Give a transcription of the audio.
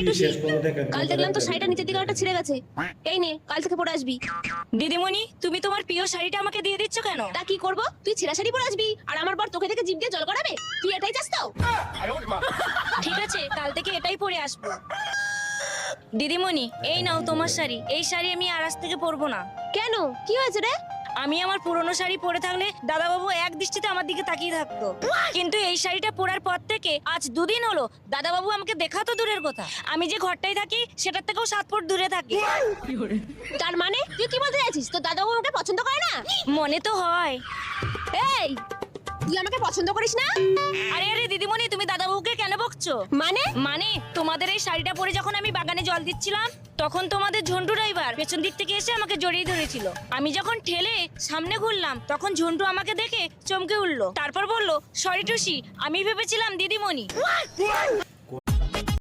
এই টুসি, কাল দেখলাম তো শাড়িটা নিচের দিকে একটা ছিঁড়ে গেছে। এই নে, কাল থেকে পরে আসবি। দিদিমণি, তুমি তোমার প্রিয় শাড়িটা আমাকে দিয়ে দিচ্ছ কেন? তা কি করব, তুই ছেঁড়া শাড়ি পরে আসবি আর আমার বর তোকে দেখে জিভ দিয়ে জল গড়াবে? তুই এটাই চাস তো? ঠিক আছে, কাল থেকে এটাই পরে আসবো। দিদিমণি, এই নাও তোমার শাড়ি। এই শাড়ি আমি আর আজ থেকে পরবো না। কেন, কি হয়েছে রে? আমি আমার পুরনো শাড়ি পরে থাকলে দাদাবাবু এক দৃষ্টিতে আমার দিকে তাকিয়ে থাকতো, কিন্তু এই শাড়িটা পরার পর থেকে আজ 2 দিন হলো দাদাবাবু আমাকে দেখা তো দূরের কথা, আমি যে ঘরটায় থাকি সেটার থেকেও 7 ফুট দূরে থাকি। তার মানে তুই কি বলতে চাইছিস, তোর দাদাবাবু আমাকে পছন্দ করে না? মনে তো হয়। এই, তুই আমাকে পছন্দ করিস না? আরে আরে দিদিমণি, তুমি দাদাবাবুকে কেন বকছো? মানে তোমাদের এই শাড়িটা পরে যখন আমি বাগানে জল দিচ্ছিলাম, তখন তোমাদের ঝন্টু ড্রাইভার পেছন দিক থেকে এসে আমাকে জড়িয়ে ধরেছিল। আমি যখন ঠেলে সামনে ঘুরলাম, তখন ঝন্টু আমাকে দেখে চমকে উঠলো, তারপর বলল, সরি টুসি, আমি ভেবেছিলাম দিদিমণি।